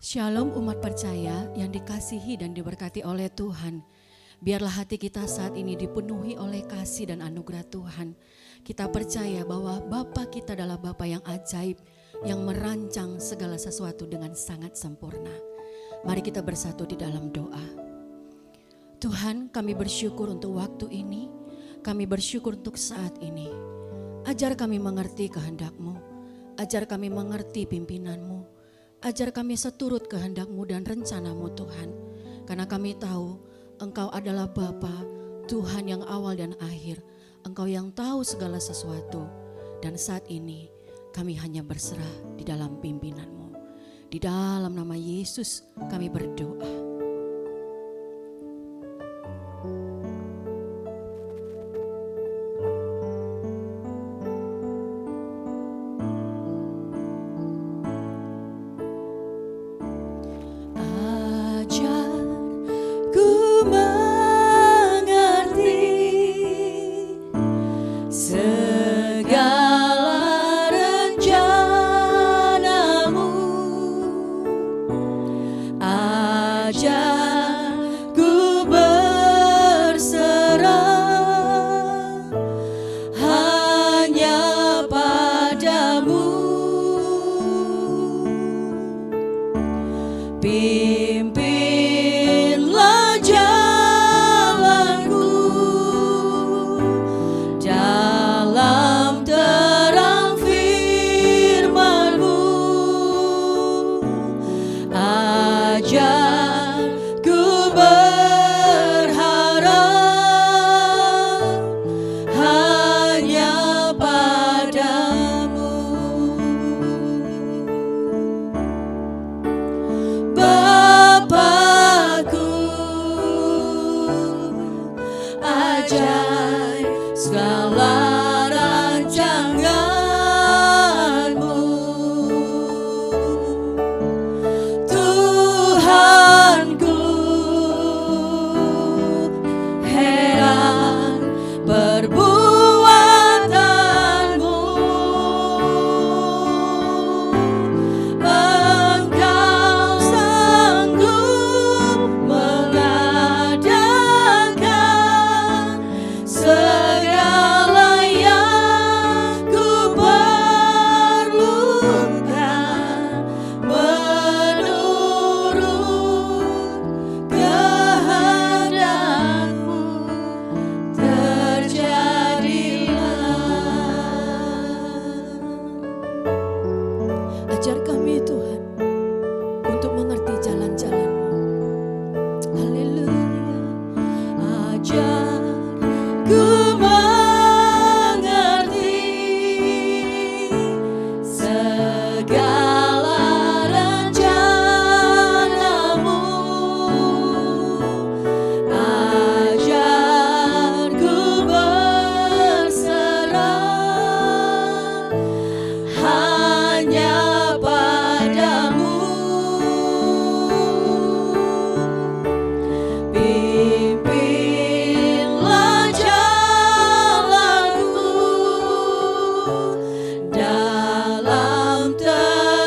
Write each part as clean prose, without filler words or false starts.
Shalom umat percaya yang dikasihi dan diberkati oleh Tuhan. Biarlah hati kita saat ini dipenuhi oleh kasih dan anugerah Tuhan. Kita percaya bahwa Bapa kita adalah Bapa yang ajaib, yang merancang segala sesuatu dengan sangat sempurna. Mari kita bersatu di dalam doa. Tuhan, kami bersyukur untuk waktu ini, kami bersyukur untuk saat ini. Ajar kami mengerti kehendak-Mu, ajar kami mengerti pimpinan-Mu, ajar kami seturut kehendak-Mu dan rencana-Mu Tuhan. Karena kami tahu Engkau adalah Bapa, Tuhan yang awal dan akhir. Engkau yang tahu segala sesuatu. Dan saat ini kami hanya berserah di dalam pimpinan-Mu. Di dalam nama Yesus kami berdoa. Pimpinlah jalanku dalam terang firman-Mu, ajarku berharap hanya padamu. Ajaib segala rancangan-Mu, Tuhanku, heran perbuatan-Mu. Engkau sanggup mengadakan segala yang ku perlukan menurut kehendak-Mu, terjadilah. Ajar kami Tuhan untuk mengerti jalan-jalan-Mu. Haleluya. Ajar ku mengerti segala rencana-Mu, ajar ku berserah hanya padamu. Pimpinlah jalanku dalam terang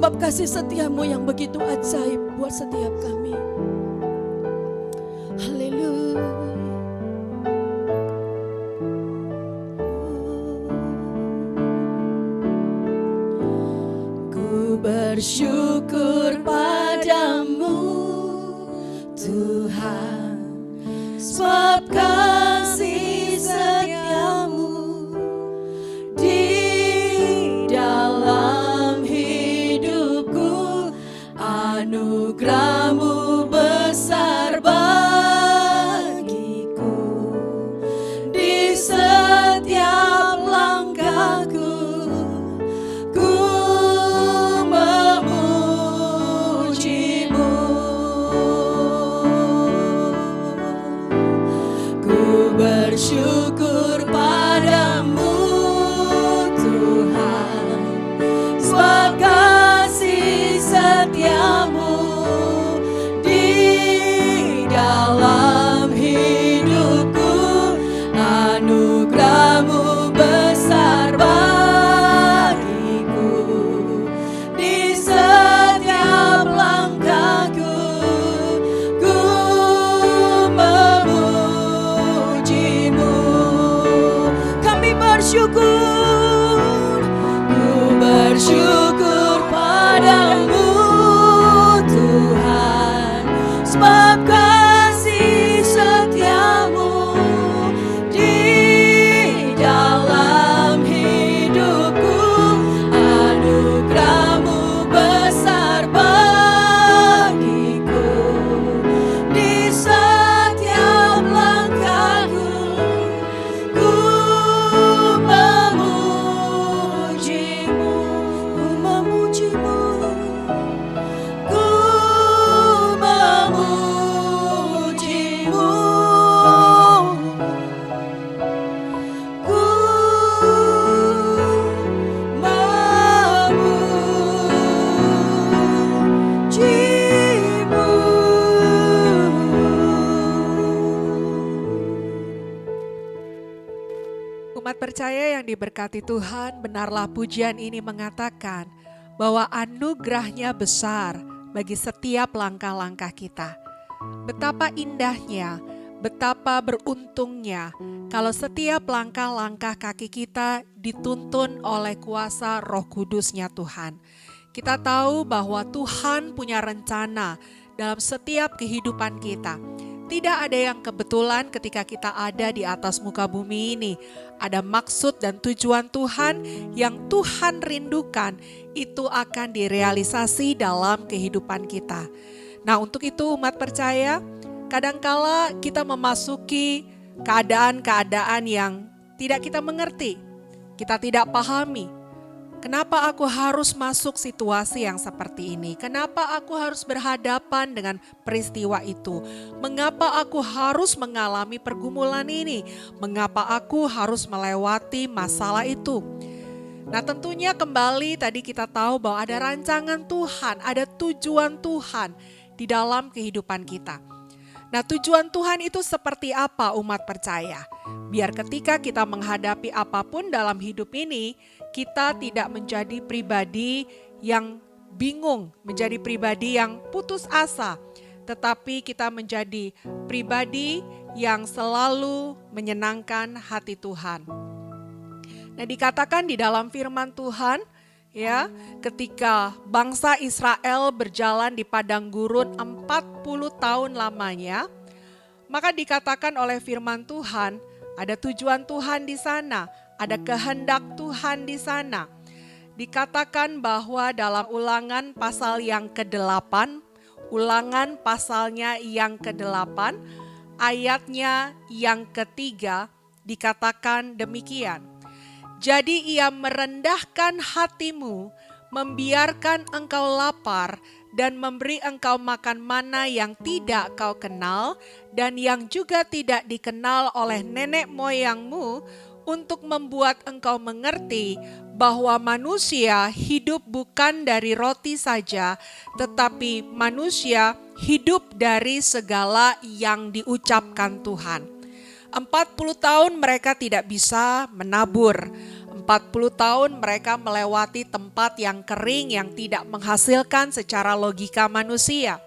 sebab kasih setiamu yang begitu ajaib buat setiap kami. Haleluya. Ku bersyukur padamu Tuhan, sebab kasih setiamu di dalam hidupku, anugerahmu besar bagiku, di setiap langkahku ku memujimu. Ku bersyukur padamu Tuhan, sebab kasih setiamu di dalam hidupku, anugerahmu besar bagiku, di setiap langkahku ku memujimu. Kami bersyukur, ku bersyukur padamu Tuhan, sebab kasih setiamu di dalam hidupku, anugerahmu besar bagiku, di setiap langkahku ku memujimu, ku memujimu, ku memujimu, ku memujimu. Umat percaya yang diberkati Tuhan, benarlah pujian ini mengatakan bahwa anugerahnya besar bagi setiap langkah-langkah kita. Betapa indahnya, betapa beruntungnya kalau setiap langkah-langkah kaki kita dituntun oleh kuasa Roh Kudus-Nya Tuhan. Kita tahu bahwa Tuhan punya rencana dalam setiap kehidupan kita. Tidak ada yang kebetulan ketika kita ada di atas muka bumi ini. Ada maksud dan tujuan Tuhan yang Tuhan rindukan, itu akan direalisasi dalam kehidupan kita. Nah, untuk itu umat percaya, kadangkala kita memasuki keadaan-keadaan yang tidak kita mengerti, kita tidak pahami. Kenapa aku harus masuk situasi yang seperti ini? Kenapa aku harus berhadapan dengan peristiwa itu? Mengapa aku harus mengalami pergumulan ini? Mengapa aku harus melewati masalah itu? Nah, tentunya kembali tadi kita tahu bahwa ada rancangan Tuhan, ada tujuan Tuhan di dalam kehidupan kita. Nah, tujuan Tuhan itu seperti apa umat percaya? Biar ketika kita menghadapi apapun dalam hidup ini, kita tidak menjadi pribadi yang bingung, menjadi pribadi yang putus asa, tetapi kita menjadi pribadi yang selalu menyenangkan hati Tuhan. Nah, dikatakan di dalam firman Tuhan, ya, ketika bangsa Israel berjalan di padang gurun 40 tahun lamanya, maka dikatakan oleh firman Tuhan, ada tujuan Tuhan di sana, ada kehendak Tuhan di sana. Dikatakan bahwa dalam Ulangan pasal yang ke-8, Ulangan pasalnya yang ke-8, ayatnya yang ke-3, dikatakan demikian. Jadi ia merendahkan hatimu, membiarkan engkau lapar, dan memberi engkau makan mana yang tidak kau kenal, dan yang juga tidak dikenal oleh nenek moyangmu, untuk membuat engkau mengerti bahwa manusia hidup bukan dari roti saja, tetapi manusia hidup dari segala yang diucapkan Tuhan. 40 tahun mereka tidak bisa menabur. 40 tahun mereka melewati tempat yang kering yang tidak menghasilkan secara logika manusia.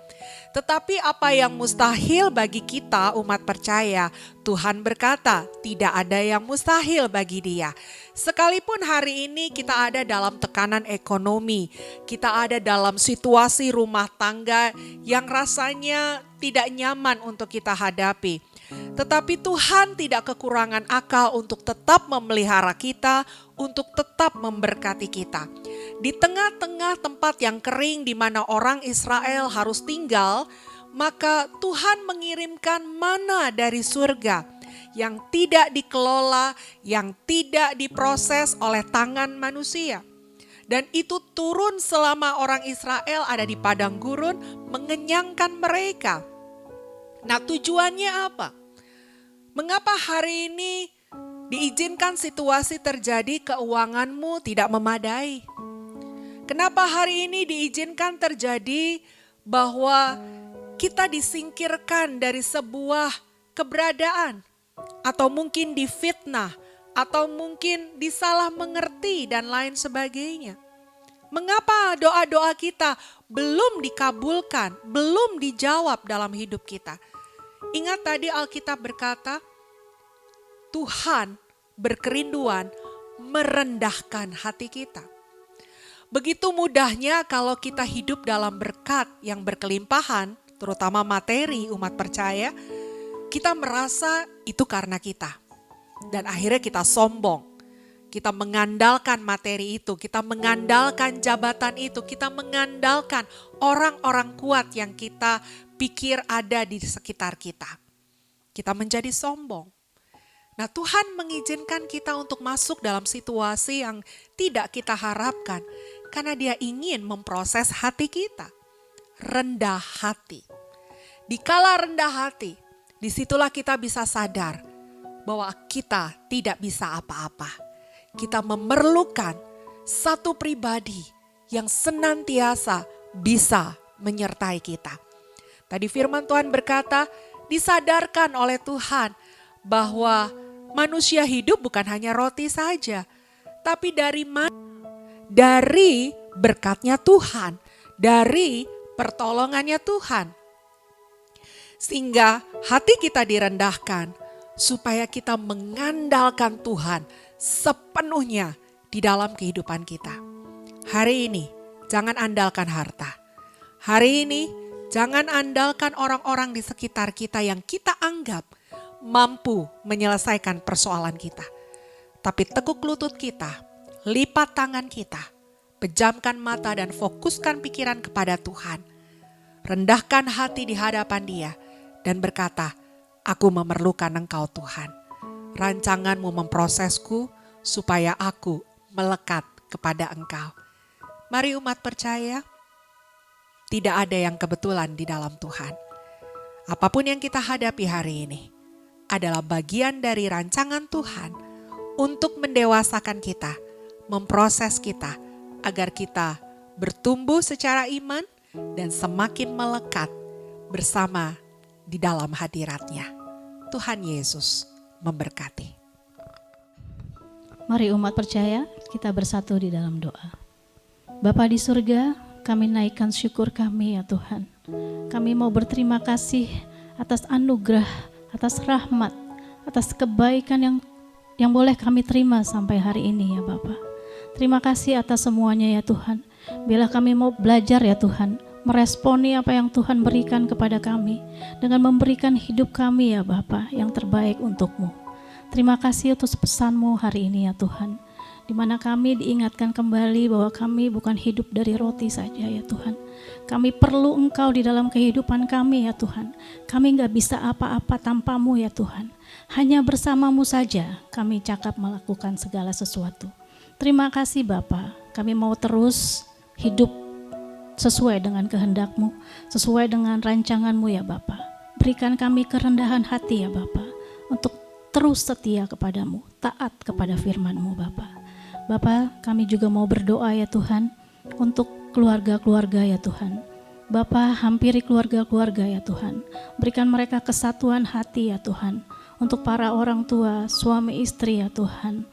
Tetapi apa yang mustahil bagi kita umat percaya, Tuhan berkata tidak ada yang mustahil bagi Dia. Sekalipun hari ini kita ada dalam tekanan ekonomi, kita ada dalam situasi rumah tangga yang rasanya tidak nyaman untuk kita hadapi. Tetapi Tuhan tidak kekurangan akal untuk tetap memelihara kita, untuk tetap memberkati kita. Di tengah-tengah tempat yang kering di mana orang Israel harus tinggal, maka Tuhan mengirimkan mana dari surga yang tidak dikelola, yang tidak diproses oleh tangan manusia. Dan itu turun selama orang Israel ada di padang gurun, mengenyangkan mereka. Nah, tujuannya apa? Mengapa hari ini diizinkan situasi terjadi keuanganmu tidak memadai? Kenapa hari ini diizinkan terjadi bahwa kita disingkirkan dari sebuah keberadaan? Atau mungkin difitnah, atau mungkin disalah mengerti dan lain sebagainya. Mengapa doa-doa kita belum dikabulkan, belum dijawab dalam hidup kita? Ingat tadi Alkitab berkata, Tuhan berkerinduan merendahkan hati kita. Begitu mudahnya kalau kita hidup dalam berkat yang berkelimpahan, terutama materi umat percaya, kita merasa itu karena kita. Dan akhirnya kita sombong. Kita mengandalkan materi itu, kita mengandalkan jabatan itu, kita mengandalkan orang-orang kuat yang kita pikir ada di sekitar kita. Kita menjadi sombong. Nah, Tuhan mengizinkan kita untuk masuk dalam situasi yang tidak kita harapkan. Karena Dia ingin memproses hati kita. Rendah hati. Dikala rendah hati, disitulah kita bisa sadar bahwa kita tidak bisa apa-apa. Kita memerlukan satu pribadi yang senantiasa bisa menyertai kita. Tadi firman Tuhan berkata, disadarkan oleh Tuhan bahwa manusia hidup bukan hanya roti saja, tapi dari mana? Dari berkatnya Tuhan, dari pertolongannya Tuhan. Sehingga hati kita direndahkan supaya kita mengandalkan Tuhan sepenuhnya di dalam kehidupan kita. Hari ini jangan andalkan harta. Hari ini jangan andalkan orang-orang di sekitar kita yang kita anggap mampu menyelesaikan persoalan kita. Tapi tekuk lutut kita, lipat tangan kita, pejamkan mata dan fokuskan pikiran kepada Tuhan. Rendahkan hati di hadapan Dia dan berkata, aku memerlukan Engkau Tuhan. Rancangan-Mu memprosesku supaya aku melekat kepada Engkau. Mari umat percaya, tidak ada yang kebetulan di dalam Tuhan. Apapun yang kita hadapi hari ini adalah bagian dari rancangan Tuhan untuk mendewasakan kita, memproses kita agar kita bertumbuh secara iman dan semakin melekat bersama di dalam hadirat-Nya. Tuhan Yesus memberkati. Mari umat percaya, kita bersatu di dalam doa. Bapa di surga, kami naikkan syukur kami ya Tuhan. Kami mau berterima kasih atas anugerah, atas rahmat, atas kebaikan yang boleh kami terima sampai hari ini ya Bapa. Terima kasih atas semuanya ya Tuhan. Bila kami mau belajar ya Tuhan, meresponi apa yang Tuhan berikan kepada kami dengan memberikan hidup kami ya Bapa yang terbaik untuk-Mu. Terima kasih atas pesan-Mu hari ini ya Tuhan, di mana kami diingatkan kembali bahwa kami bukan hidup dari roti saja ya Tuhan. Kami perlu Engkau di dalam kehidupan kami ya Tuhan. Kami gak bisa apa-apa tanpa-Mu ya Tuhan. Hanya bersama-Mu saja kami cakap melakukan segala sesuatu. Terima kasih Bapa, kami mau terus hidup sesuai dengan kehendak-Mu, sesuai dengan rancangan-Mu ya Bapa. Berikan kami kerendahan hati ya Bapa, untuk terus setia kepadamu, taat kepada firman-Mu Bapa. Bapa, kami juga mau berdoa ya Tuhan, untuk keluarga-keluarga ya Tuhan. Bapa, hampiri keluarga-keluarga ya Tuhan. Berikan mereka kesatuan hati ya Tuhan. Untuk para orang tua, suami istri ya Tuhan.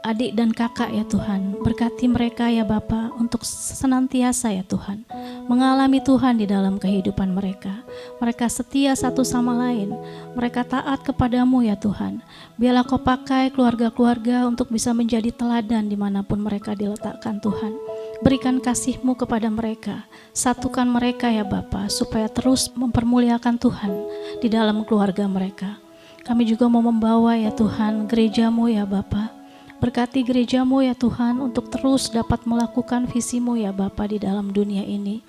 adik dan kakak ya Tuhan. Berkati mereka ya Bapa untuk senantiasa ya Tuhan mengalami Tuhan di dalam kehidupan mereka. Mereka setia satu sama lain. Mereka taat kepadamu ya Tuhan. Biarlah Kau pakai keluarga-keluarga untuk bisa menjadi teladan dimanapun mereka diletakkan Tuhan. Berikan kasih-Mu kepada mereka. Satukan mereka ya Bapa supaya terus mempermuliakan Tuhan di dalam keluarga mereka. Kami juga mau membawa ya Tuhan gereja-Mu ya Bapa. Berkati gereja-Mu ya Tuhan untuk terus dapat melakukan visi-Mu ya Bapa di dalam dunia ini.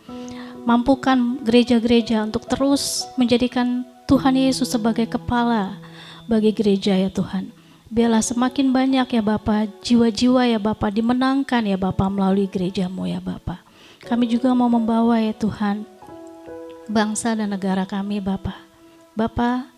Mampukan gereja-gereja untuk terus menjadikan Tuhan Yesus sebagai kepala bagi gereja ya Tuhan. Biarlah semakin banyak ya Bapa, jiwa-jiwa ya Bapa dimenangkan ya Bapa melalui gereja-Mu ya Bapa. Kami juga mau membawa ya Tuhan bangsa dan negara kami Bapa. Bapa,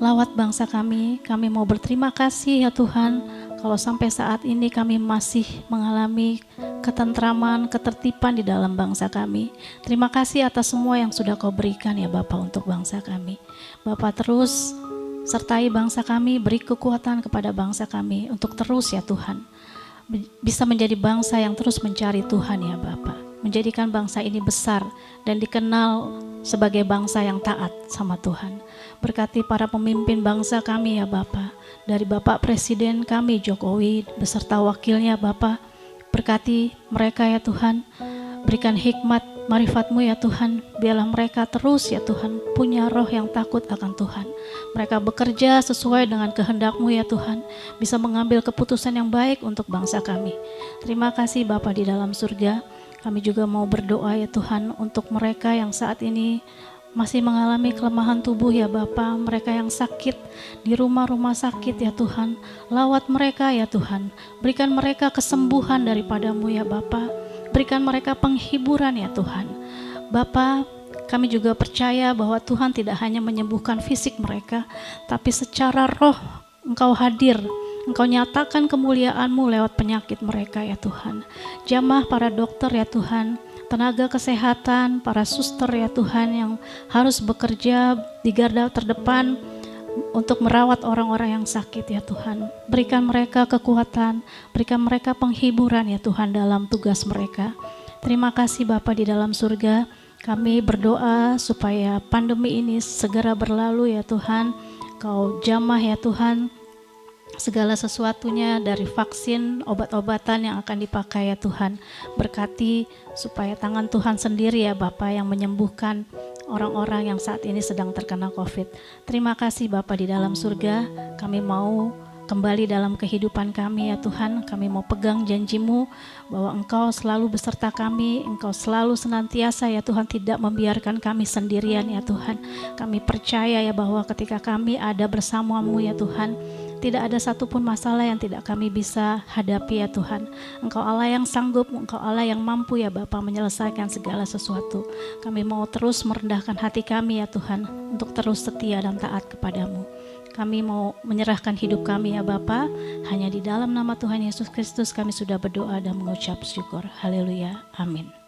lawat bangsa kami mau berterima kasih ya Tuhan kalau sampai saat ini kami masih mengalami ketentraman, ketertiban di dalam bangsa kami. Terima kasih atas semua yang sudah Kau berikan ya Bapa untuk bangsa kami. Bapa terus sertai bangsa kami, beri kekuatan kepada bangsa kami untuk terus ya Tuhan bisa menjadi bangsa yang terus mencari Tuhan ya Bapa. Menjadikan bangsa ini besar dan dikenal sebagai bangsa yang taat sama Tuhan. Berkati para pemimpin bangsa kami ya Bapa. Dari Bapak Presiden kami Jokowi beserta wakilnya Bapa. Berkati mereka ya Tuhan. Berikan hikmat marifat-Mu ya Tuhan. Biarlah mereka terus ya Tuhan punya roh yang takut akan Tuhan. Mereka bekerja sesuai dengan kehendak-Mu ya Tuhan. Bisa mengambil keputusan yang baik untuk bangsa kami. Terima kasih Bapa di dalam surga. Kami juga mau berdoa ya Tuhan untuk mereka yang saat ini masih mengalami kelemahan tubuh ya Bapa, mereka yang sakit di rumah-rumah sakit ya Tuhan, lawat mereka ya Tuhan, berikan mereka kesembuhan daripada-Mu ya Bapa, berikan mereka penghiburan ya Tuhan. Bapa, kami juga percaya bahwa Tuhan tidak hanya menyembuhkan fisik mereka, tapi secara roh Engkau hadir, Engkau nyatakan kemuliaan-Mu lewat penyakit mereka ya Tuhan. Jamah para dokter ya Tuhan, tenaga kesehatan, para suster ya Tuhan yang harus bekerja di garda terdepan untuk merawat orang-orang yang sakit ya Tuhan. Berikan mereka kekuatan, berikan mereka penghiburan ya Tuhan dalam tugas mereka. Terima kasih Bapa di dalam surga. Kami berdoa supaya pandemi ini segera berlalu ya Tuhan. Kau jamah ya Tuhan segala sesuatunya dari vaksin, obat-obatan yang akan dipakai ya Tuhan. Berkati supaya tangan Tuhan sendiri ya Bapa yang menyembuhkan orang-orang yang saat ini sedang terkena COVID. Terima kasih Bapa di dalam surga. Kami mau kembali dalam kehidupan kami ya Tuhan. Kami mau pegang janji-Mu bahwa Engkau selalu beserta kami, Engkau selalu senantiasa ya Tuhan, tidak membiarkan kami sendirian ya Tuhan. Kami percaya ya bahwa ketika kami ada bersama-Mu ya Tuhan, tidak ada satupun masalah yang tidak kami bisa hadapi ya Tuhan. Engkau Allah yang sanggup, Engkau Allah yang mampu ya Bapa menyelesaikan segala sesuatu. Kami mau terus merendahkan hati kami ya Tuhan untuk terus setia dan taat kepadamu. Kami mau menyerahkan hidup kami ya Bapa. Hanya di dalam nama Tuhan Yesus Kristus kami sudah berdoa dan mengucap syukur. Haleluya. Amin.